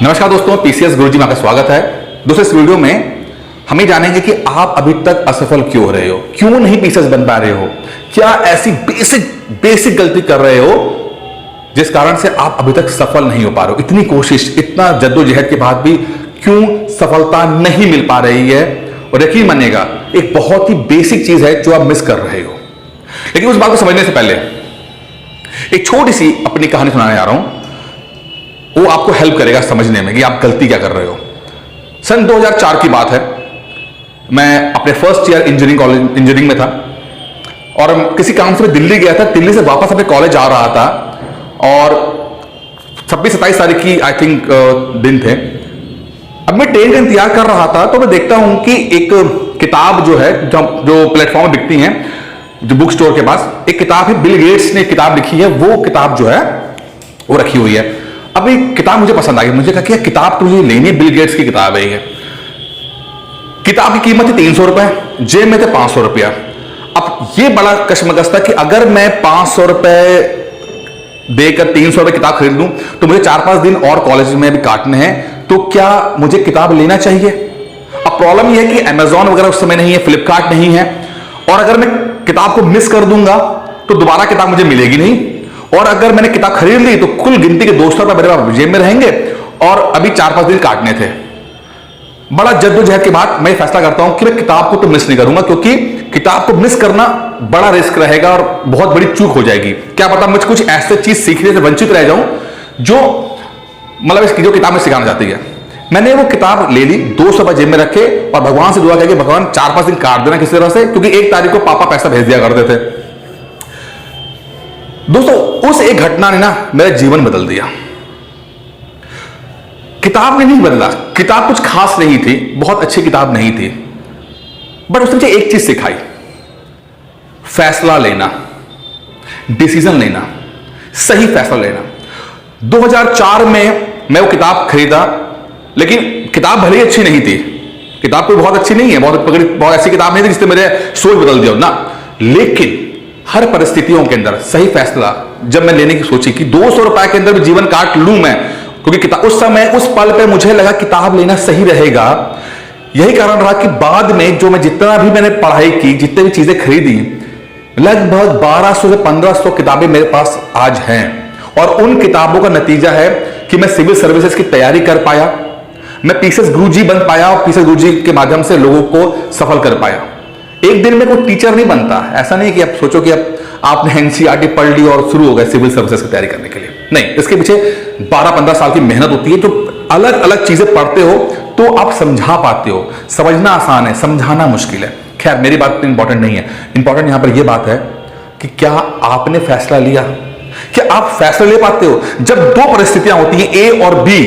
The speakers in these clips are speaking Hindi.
नमस्कार दोस्तों, पीसीएस गुरुजी में आपका स्वागत है। दोस्तों, इस वीडियो में हम ये जानेंगे कि आप अभी तक असफल क्यों हो रहे हो, क्यों नहीं पीसीएस बन पा रहे हो, क्या ऐसी बेसिक गलती कर रहे हो जिस कारण से आप अभी तक सफल नहीं हो पा रहे हो। इतनी कोशिश, इतना जद्दोजहद के बाद भी क्यों सफलता नहीं मिल पा रही है। और यकीन मानिएगा, एक बहुत ही बेसिक चीज है जो आप मिस कर रहे हो। लेकिन उस बात को समझने से पहले एक छोटी सी अपनी कहानी सुनाने जा रहा हूं, वो आपको हेल्प करेगा समझने में कि आप गलती क्या कर रहे हो। सन 2004 की बात है। मैं अपने फर्स्ट ईयर इंजीनियरिंग में था और किसी काम से मैं दिल्ली गया था। दिल्ली से वापस अपने कॉलेज आ रहा था और 26-27 तारीख की आई थिंक दिन थे। अब मैं ट्रेन का इंतजार कर रहा था तो मैं देखता हूं कि एक किताब जो है, जो प्लेटफॉर्म में बिकती है, जो बुक स्टोर के पास एक किताब है, बिल गेट्स ने किताब लिखी है, वो किताब जो है वो रखी हुई है। अब ये किताब मुझे पसंद आ गई। मुझे कहा कि किताब तो मुझे लेनी है, बिल गेट्स की किताब है ये। किताब की कीमत थी 300 रुपए, जेब में थे 500 रुपया। अब ये बड़ा कशमकश था कि अगर मैं 500 रुपए देकर 300 रुपए किताब खरीद लूं तो मुझे 4-5 दिन और कॉलेज में भी काटने हैं, तो क्या मुझे किताब लेना चाहिए। अब प्रॉब्लम यह है कि अमेजॉन वगैरह उस समय नहीं है, फ्लिपकार्ट नहीं है, और अगर मैं किताब को मिस कर दूंगा तो दोबारा किताब मुझे मिलेगी नहीं, और अगर मैंने किताब खरीद ली तो कुल गिनती के 200 रुपए मेरे पास जेब में रहेंगे और अभी 4-5 दिन काटने थे। बड़ा जद्दोजहद के बाद मैं फैसला करता हूं कि मैं किताब को तो मिस नहीं करूंगा, क्योंकि किताब को मिस करना बड़ा रिस्क रहेगा और बहुत बड़ी चूक हो जाएगी। क्या पता मुझे कुछ ऐसे चीज सीखने से वंचित रह जाऊं जो जो किताब में सिखाना चाहती है। मैंने वो किताब ले ली, 200 रुपए जेब में रखे और भगवान से दुआ करके, भगवान 4-5 दिन काट देना किसी तरह से, क्योंकि 1 तारीख को पापा पैसा भेज दिया करते थे। दोस्तों, उस एक घटना ने ना मेरा जीवन बदल दिया। किताब ने नहीं बदला, किताब कुछ खास नहीं थी, बहुत अच्छी किताब नहीं थी, बट उसने मुझे एक चीज सिखाई, फैसला लेना, डिसीजन लेना, सही फैसला लेना। 2004 में मैं वो किताब खरीदा, लेकिन किताब भले ही अच्छी नहीं थी, किताब कोई बहुत अच्छी नहीं है, बहुत ऐसी किताब नहीं थी जिससे मेरे सोच बदल दिया ना, लेकिन हर परिस्थितियों के अंदर सही फैसला जब मैं लेने की सोची कि 200 रुपए के अंदर भी जीवन काट लूं मैं, क्योंकि किताब उस समय उस पल पे मुझे लगा किताब लेना सही रहेगा। यही कारण रहा कि बाद में जो मैं जितना भी मैंने पढ़ाई की, जितने भी चीजें खरीदी, लगभग 1200 से 1500 किताबें मेरे पास आज हैं, और उन किताबों का नतीजा है कि मैं सिविल सर्विसेज की तैयारी कर पाया, मैं पीसीएस गुरुजी बन पाया और पीसीएस गुरुजी के माध्यम से लोगों को सफल कर पाया। एक दिन में कोई टीचर नहीं बनता, ऐसा नहीं कि आप सोचो कि अब आपने एनसीईआरटी पढ़ ली और शुरू हो गए सिविल सर्विसेज की तैयारी करने के लिए। नहीं, इसके पीछे 12-15 साल की मेहनत होती है। जो अलग अलग चीजें पढ़ते हो तो आप समझा पाते हो। समझना आसान है, समझाना मुश्किल है। खैर, मेरी बात तो इंपॉर्टेंट नहीं है। इंपॉर्टेंट यहां पर यह बात है कि क्या आपने फैसला लिया, क्या आप फैसला ले पाते हो जब दो परिस्थितियां होती हैं, ए और बी,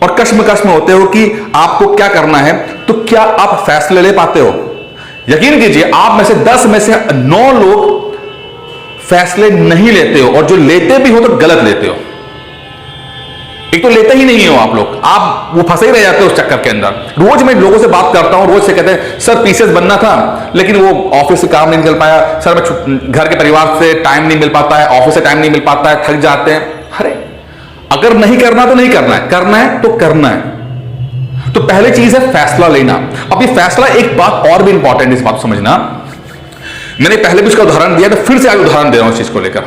और कश्मकश में होते हो कि आपको क्या करना है, तो क्या आप फैसले ले पाते हो। यकीन कीजिए, आप में से 10 में से 9 लोग फैसले नहीं लेते हो, और जो लेते भी हो तो गलत लेते हो। एक तो लेते ही नहीं हो आप लोग, आप वो फंसे ही रह जाते हो उस चक्कर के अंदर। रोज मैं लोगों से बात करता हूं, रोज से कहते हैं सर पीसीएस बनना था लेकिन वो ऑफिस से काम नहीं निकल पाया, सर मैं घर के परिवार से टाइम नहीं मिल पाता है, ऑफिस से टाइम नहीं मिल पाता है, थक जाते हैं। अरे अगर नहीं करना तो नहीं करना है, करना है तो करना है। तो पहली चीज है फैसला लेना। अब ये फैसला, एक बात और भी इंपॉर्टेंट इस बात को समझना, मैंने पहले भी उसका उदाहरण दिया, तो फिर से आज उदाहरण दे रहा हूं इस चीज को लेकर।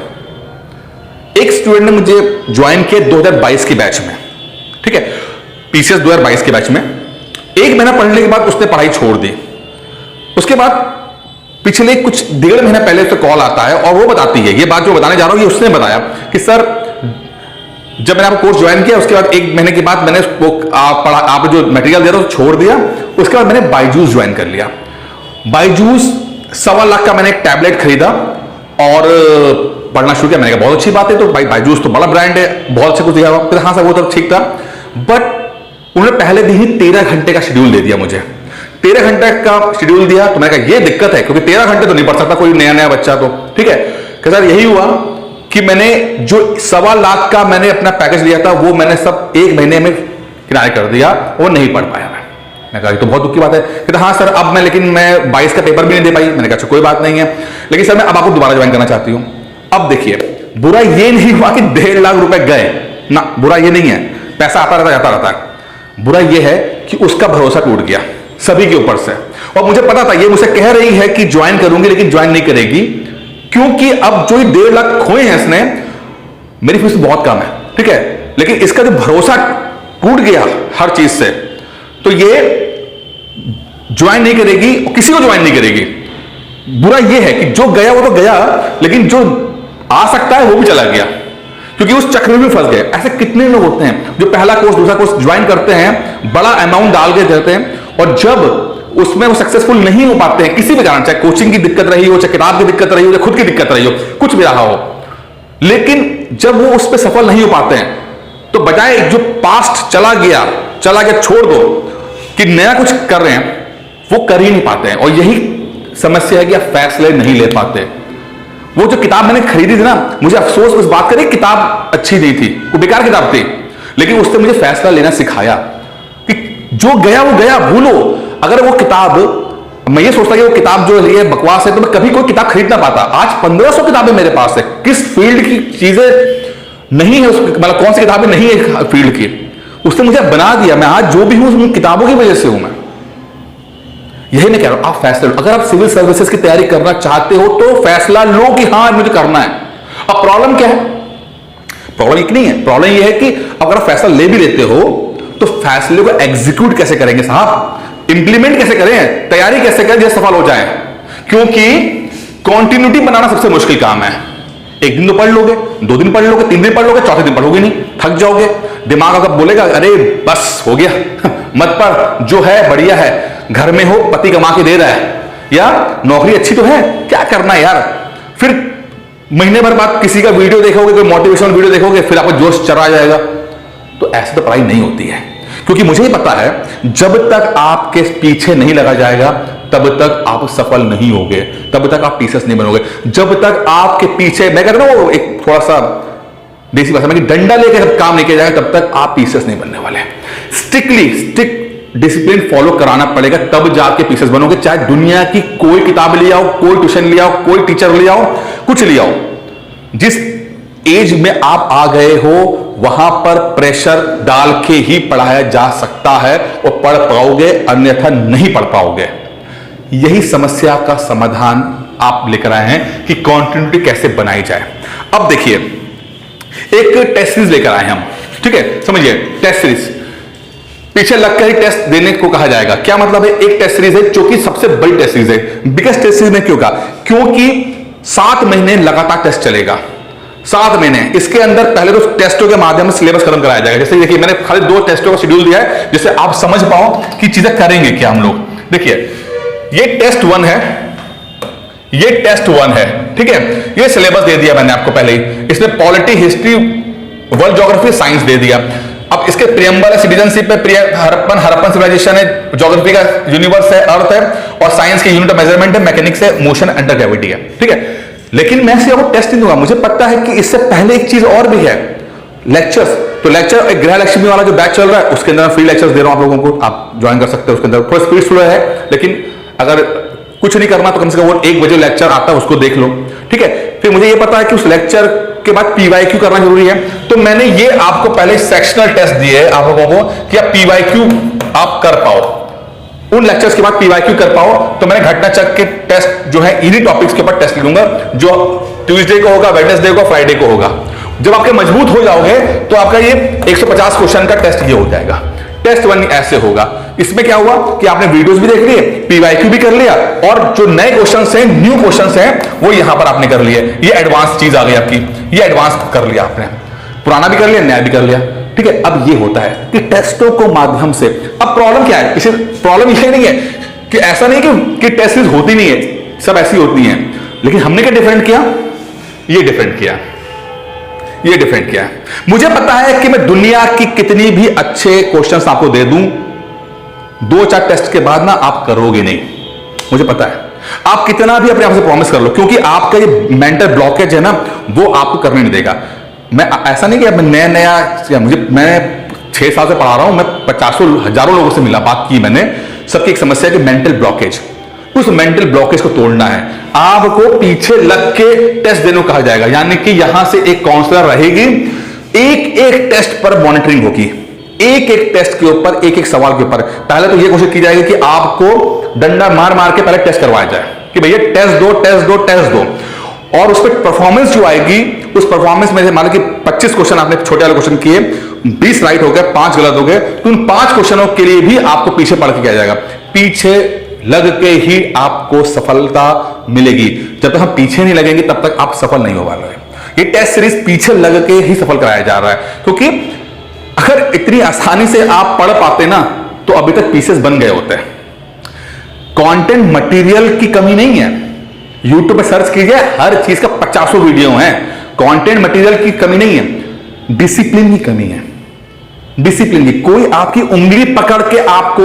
एक स्टूडेंट ने मुझे ज्वाइन किया 2022 के बैच में, ठीक है, पीसीएस 2022 के बैच में। 1 महीना पढ़ने के बाद उसने पढ़ाई छोड़ दी। उसके बाद पिछले कुछ 1.5 महीना पहले उससे कॉल आता है और वो बताती है, ये बात जो बताने जा रहा हूं ये उसने बताया कि सर जब मैंने आपको कोर्स ज्वाइन किया उसके बाद 1 महीने के बाद मैंने आप जो मटेरियल दे रहे हो छोड़ दिया। उसके बाद मैंने बायजूस ज्वाइन कर लिया। बायजूस 1.25 लाख का मैंने एक टैबलेट खरीदा और पढ़ना शुरू किया। मैंने कहा बहुत अच्छी बात है, तो बायजूस तो बड़ा ब्रांड है, बहुत अच्छा कुछ दिया हुआ। हाँ सर, वो तो ठीक था, बट उन्होंने पहले दिन ही 13 घंटे का शेड्यूल दे दिया मुझे। 13 घंटे का शेड्यूल दिया तो मैंने कहा ये दिक्कत है, क्योंकि 13 घंटे तो नहीं पढ़ सकता कोई नया बच्चा, तो ठीक है। सर यही हुआ कि मैंने जो 1.25 लाख का मैंने अपना पैकेज लिया था वो मैंने सब 1 महीने में किराए कर दिया, वो नहीं पढ़ पाया। मैं कहा तो बहुत दुख की बात है। कहता हाँ सर, अब मैं 22 का पेपर भी नहीं दे पाई। मैंने कहा अच्छा कोई बात नहीं है, लेकिन सर मैं अब आपको दोबारा ज्वाइन करना चाहती हूं। अब देखिए, बुरा ये नहीं हुआ कि 1.5 लाख रुपए गए ना, बुरा ये नहीं है। पैसा आता रहता जाता रहता है। बुरा यह है कि उसका भरोसा टूट गया सभी के ऊपर से, और मुझे पता था ये मुझे कह रही है कि ज्वाइन करूंगी, लेकिन ज्वाइन नहीं करेगी, क्योंकि अब जो 1.5 लाख खोए हैं इसने, मेरी फीस बहुत कम है, ठीक है, लेकिन इसका जो भरोसा टूट गया हर चीज से, तो ये ज्वाइन नहीं करेगी और किसी को ज्वाइन नहीं करेगी। बुरा यह है कि जो गया वो तो गया, लेकिन जो आ सकता है वो भी चला गया, क्योंकि उस चक्र में फंस गए। ऐसे कितने लोग होते हैं जो पहला कोर्स दूसरा कोर्स ज्वाइन करते हैं, बड़ा अमाउंट डाल के देते हैं, और जब उसमें वो सक्सेसफुल नहीं हो पाते हैं किसी भी कारण, चाहे कोचिंग की दिक्कत रही हो, चाहे किताब की दिक्कत रही हो, चाहे खुद की दिक्कत रही हो, कुछ भी रहा हो, लेकिन जब वो उस पर सफल नहीं हो पाते हैं, तो बजाय जो पास्ट चला गया छोड़ दो, कि नया कुछ कर रहे हैं, वो कर ही नहीं पाते हैं। और यही समस्या है कि आप फैसले नहीं ले पाते। वो जो किताब मैंने खरीदी थी ना, मुझे अफसोस उस बात का नहीं, किताब अच्छी नहीं थी, वो बेकार किताब थी, लेकिन उससे मुझे फैसला लेना सिखाया कि जो गया वो गया, भूलो। अगर वो किताब, मैं ये सोचता कि वो किताब जो है बकवास है, तो मैं कभी कोई किताब खरीद ना पाता। आज 1500 किताबें मेरे पास है, किस फील्ड की चीजें नहीं है, मतलब कौन सी किताबें नहीं है फील्ड की, उसने मुझे बना दिया। मैं आज जो भी हूं उन किताबों की वजह से हूं। मैं यही मैं कह रहा हूं, आप फैसला लो। अगर आप सिविल सर्विसेज की तैयारी करना चाहते हो तो फैसला लो कि हाँ मुझे करना है। अब प्रॉब्लम क्या है? प्रॉब्लम एक नहीं है, प्रॉब्लम यह है कि अगर आप फैसला ले भी लेते हो तो फैसले को एग्जीक्यूट कैसे करेंगे साहब, इंप्लीमेंट कैसे करें, तैयारी कैसे करें जिससे सफल हो जाए। क्योंकि कॉन्टिन्यूटी बनाना सबसे मुश्किल काम है। एक दिन तो पढ़ लोगे, 2 दिन पढ़ लोगे, 3 दिन पढ़ लोगे, चौथे दिन पढ़ोगे नहीं, थक जाओगे। दिमाग अगर बोलेगा अरे बस हो गया मत पढ़, जो है बढ़िया है, घर में हो, पति कमा के दे रहा है, या नौकरी अच्छी तो है, क्या करना है यार। फिर महीने भर बाद किसी का वीडियो देखोगे, कोई मोटिवेशनल वीडियो देखोगे, फिर आपको जोश चढ़ा जाएगा। तो ऐसे तो पढ़ाई नहीं होती है, क्योंकि मुझे ही पता है जब तक आपके पीछे नहीं लगा जाएगा तब तक आप सफल नहीं होगे, तब तक आप टीचर्स नहीं बनोगे। जब तक आपके पीछे, मैं कह रहा हूं एक थोड़ा सा देसी भाषा में, कि डंडा लेकर काम नहीं किया जाएगा तब तक आप टीचर्स नहीं बनने वाले। स्ट्रिक्ट डिसिप्लिन फॉलो कराना पड़ेगा, तब जाके टीचर्स बनोगे। चाहे दुनिया की कोई किताब ले आओ, कोई ट्यूशन ले आओ, कोई टीचर ले आओ, कुछ ले आओ, जिस एज में आप आ गए हो वहां पर प्रेशर डाल के ही पढ़ाया जा सकता है और पढ़ पाओगे, अन्यथा नहीं पढ़ पाओगे। यही समस्या का समाधान आप लेकर आए हैं कि कॉन्टिन्यूटी कैसे बनाई जाए। अब देखिए, एक टेस्ट सीरीज लेकर आए हम, ठीक है, समझिए, टेस्ट सीरीज पीछे लगकर ही टेस्ट देने को कहा जाएगा। क्या मतलब है? एक टेस्ट सीरीज है जो कि सबसे बड़ी टेस्ट सीरीज है, बिगेस्ट टेस्ट सीरीज में क्यों कहा? क्योंकि 7 महीने लगातार टेस्ट चलेगा, 7 महीने। इसके अंदर पहले तो टेस्टों के माध्यम से सिलेबस खत्म कराया जाएगा। जैसे देखिए, मैंने खाली 2 टेस्टों का शेड्यूल दिया है जिससे आप समझ पाओ कि चीजें करेंगे क्या हम लोग। देखिए, ये टेस्ट 1 है, ये टेस्ट 1 है, ठीक है। ये सिलेबस दे दिया मैंने आपको पहले ही। इसमें polity, history, world geography, science दे दिया। अब इसके प्रियम्बल है, सिटीजनशिप है, हरप्पन सिविलाइजेशन है, ज्योग्राफी का यूनिवर्स है, अर्थ है, और साइंस के यूनिट ऑफ मेजरमेंट है, मैकेनिक्स है, मोशन अंडर ग्रेविटी है, ठीक है। लेकिन मैं सिर्फ टेस्ट नहीं दूंगा, मुझे पता है कि इससे पहले एक चीज और भी है, लेक्चर्स। तो लेक्चर, एक गृह लक्ष्मी वाला जो बैच चल रहा है उसके अंदर फ्री लेक्चर्स दे रहा हूं आप लोगों को, आप ज्वाइन कर सकते हो। उसके अंदर थोड़ा स्पीड स्लो है, लेकिन अगर कुछ नहीं करना तो कम से कम वो 1 बजे लेक्चर आता है, उसको देख लो, ठीक है। फिर मुझे ये पता है कि उस लेक्चर के बाद पीवाईक्यू करना जरूरी है, तो मैंने ये आपको पहले सेक्शनल टेस्ट दिए आप लोगों को कि आप पीवाईक्यू आप कर पाओ, उन लेक्चर्स के बाद पीवाईक्यू कर पाओ। तो मैंने घटना चक्र के टेस्ट जो है इन्हीं टॉपिक्स के ऊपर टेस्ट लूंगा, जो ट्यूसडे को होगा, वेडनेसडे को, फ्राइडे को होगा। जब आपके मजबूत हो जाओगे तो आपका ये 150 क्वेश्चन का टेस्ट ये हो जाएगा। टेस्ट 1 ऐसे होगा। इसमें क्या हुआ कि आपने वीडियोस भी देख लिए, पीवाईक्यू भी कर लिया, और जो नए क्वेश्चंस हैं, न्यू क्वेश्चंस हैं, वो यहां पर आपने कर लिए। ये एडवांस चीज आ गई आपकी, ये एडवांस कर लिया आपने, पुराना भी कर लिया, नया भी कर लिया, ठीक है। अब ये होता है कि टेस्टों को माध्यम से, अब प्रॉब्लम क्या है? इसे प्रॉब्लम ये नहीं है कि ऐसा नहीं कि टेस्ट सीरीज होती नहीं है, सब ऐसी होती हैं, लेकिन हमने क्या डिफरेंट किया? ये डिफरेंट किया, ये डिफरेंट किया। मुझे पता है कि मैं दुनिया की कितनी भी अच्छे क्वेश्चंस आपको दे दूं, 2-4 टेस्ट के बाद ना आप करोगे नहीं, मुझे पता है। आप कितना भी अपने आप से प्रॉमिस कर लो, क्योंकि आपका ये मेंटल ब्लॉकेज है ना, वो आपको करने नहीं देगा। मैं ऐसा नहीं कि अब नया मैं 6 साल से पढ़ा रहा हूं, मैं 50 हजारों लोगों से मिला, बात की मैंने, सबकी एक समस्या है कि मेंटल ब्लॉकेज। उस मेंटल ब्लॉकेज को तोड़ना है, आपको पीछे लग के टेस्ट देने को कहा जाएगा, यानी कि यहां से एक काउंसलर रहेगी, एक टेस्ट पर मॉनिटरिंग होगी, एक एक टेस्ट के ऊपर, एक एक सवाल के ऊपर पहले तो ये कोशिश की जाएगी कि आपको डंडा मार मार के पहले टेस्ट करवाया जाए कि भैया टेस्ट दो टेस्ट दो टेस्ट दो, और उस पर परफॉर्मेंस जो आएगी, उस परफॉर्मेंस में मान लो कि 25 क्वेश्चन आपने छोटे वाले क्वेश्चन किए, 20 राइट हो गए, 5 गलत हो गए, तो उन 5 क्वेश्चनों के लिए भी आपको पीछे पढ़ के किया जाएगा। पीछे लग के ही आपको सफलता मिलेगी। जब तक हम पीछे नहीं लगेंगे तब तक आप सफल नहीं हो पा रहे। ये टेस्ट सीरीज पीछे लग के ही सफल कराया जा रहा है, क्योंकि अगर इतनी आसानी से आप पढ़ पाते ना तो अभी तक पीसेस बन गए होते हैं। कंटेंट मटेरियल की कमी नहीं है, यूट्यूब पे सर्च कीजिए, हर चीज का 50 वीडियो हैं। कंटेंट मटेरियल की कमी नहीं है, डिसिप्लिन की कमी है। डिसिप्लिन की, कोई आपकी उंगली पकड़ के आपको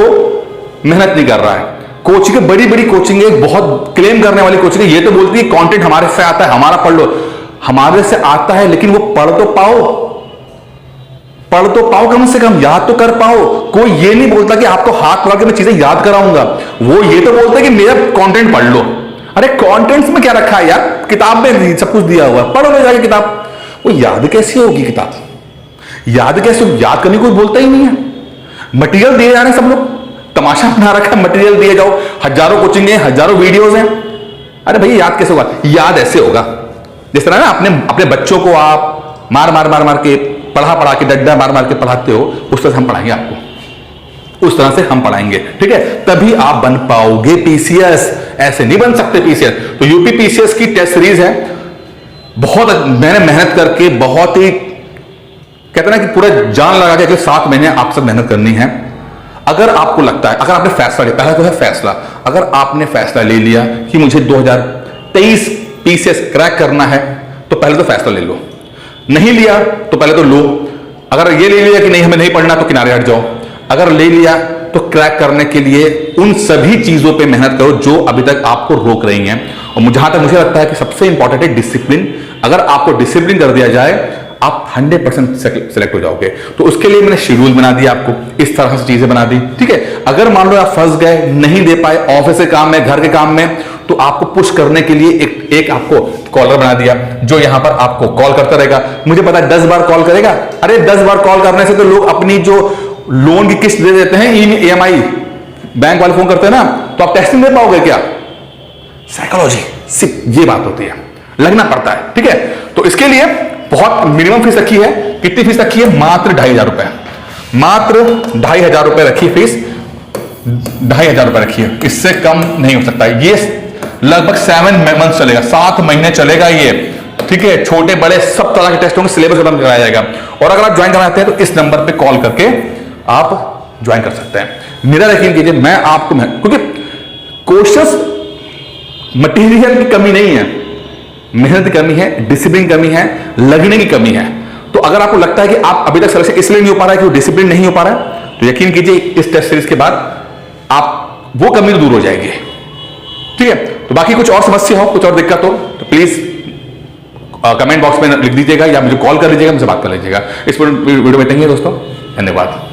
मेहनत नहीं कर रहा है। कोचिंग, बड़ी बड़ी कोचिंग है, बहुत क्लेम करने वाली कोचिंग है, ये तो बोलती है कंटेंट हमारे से आता है, हमारा पढ़ लो। हमारे से आता है लेकिन वो पढ़ तो पाओ, पढ़ तो पाओ, कम से कम याद तो कर पाओ। कोई ये नहीं बोलता कि आपको हाथ पकड़ के मैं चीजें याद कराऊंगा, वो ये तो बोलता है कि मेरा कंटेंट पढ़ लो। अरे कंटेंट्स में क्या रखा है यार, किताब में सब कुछ दिया हुआ है, पढ़ो ले जाके किताब। वो याद कैसी होगी किताब, याद कैसे, याद करने कोई बोलता ही नहीं है। मटेरियल दिए जा रहे हैं, सब लोग तमाशा बना रखा है, मटेरियल दिए जाओ, हजारों कोचिंग है, हजारों वीडियोस हैं। अरे भैया याद कैसे होगा, याद ऐसे होगा जिस तरह ना अपने बच्चों को आप मार मार मार मार के पढ़ा के डंडा मार मार के पढ़ाते हो, उस तरह से हम पढ़ाएंगे आपको, उस तरह से हम पढ़ाएंगे, ठीक है, तभी आप बन पाओगे पीसीएस। ऐसे नहीं बन सकते पीसीएस। तो यूपी पीसीएस की टेस्ट सीरीज है, बहुत मैंने मेहनत करके, बहुत ही कहते ना कि पूरा जान लगा के 7 महीने आप सब मेहनत करनी है। अगर आपको लगता है, अगर आपने फैसला लिया, पहला तो है फैसला, अगर आपने फैसला ले लिया कि मुझे 2023 पीसीएस क्रैक करना है, तो पहले तो फैसला ले लो। नहीं लिया तो पहले तो लो। अगर ये ले लिया कि नहीं हमें नहीं पढ़ना, तो किनारे हट जाओ। अगर ले लिया तो क्रैक करने के लिए उन सभी चीजों पे मेहनत करो जो अभी तक आपको रोक रही हैं। और जहां तक मुझे लगता है कि सबसे इंपॉर्टेंट है डिसिप्लिन। अगर आपको डिसिप्लिन कर दिया जाए, आप 100% सेलेक्ट हो जाओगे। तो उसके लिए मैंने शेड्यूल बना दिया, आपको इस तरह से चीजें बना दी, ठीक है। अगर मान लो आप फंस गए, नहीं दे पाए, ऑफिस के काम में, घर के काम में, तो आपको पुश करने के लिए एक आपको कॉलर बना दिया, जो यहां पर आपको कॉल करता रहेगा। मुझे पता है 10 बार कॉल करेगा। अरे 10 बार कॉल करने से तो लोग अपनी जो लोन की किस्त दे देते हैं, EMI, बैंक वाले फोन करते हैं ना, तो आप टेस्ट नहीं दे पाओगे क्या? साइकोलॉजी, सिर्फ ये बात होती है, लगना पड़ता है, ठीक है। तो इसके लिए बहुत मिनिमम फीस रखी है। कितनी फीस रखी है? मात्र 2,500 रुपए, मात्र 2,500 रुपए रखी फीस, 2,500 रुपए रखी है, इससे कम नहीं हो सकता। ये लगभग 7 मंथ चलेगा, 7 महीने चलेगा ये, ठीक है। छोटे बड़े सब तरह के टेस्ट होंगे, सिलेबस खत्म कराया जाएगा। और अगर आप ज्वाइन करना चाहते हैं तो इस नंबर पे कॉल करके आप ज्वाइन कर सकते हैं। मेरा यकीन कीजिए, मैं आपको, क्योंकि कोशिश मटेरियल की कमी नहीं है, मेहनत की कमी है, डिसिप्लिन की कमी है, लगने की कमी है। तो अगर आपको लगता है कि आप अभी तक सिलेक्शन इसलिए नहीं हो पा रहा है कि डिसिप्लिन नहीं हो पा रहा है, तो यकीन कीजिए इस टेस्ट सीरीज के बाद आप वो कमी दूर हो जाएगी, ठीक है। तो बाकी कुछ और समस्या हो, कुछ और दिक्कत हो, तो प्लीज कमेंट बॉक्स में लिख दीजिएगा या मुझे कॉल कर लीजिएगा, मुझसे बात कर लीजिएगा। इस वीडियो में इतना ही है दोस्तों, धन्यवाद।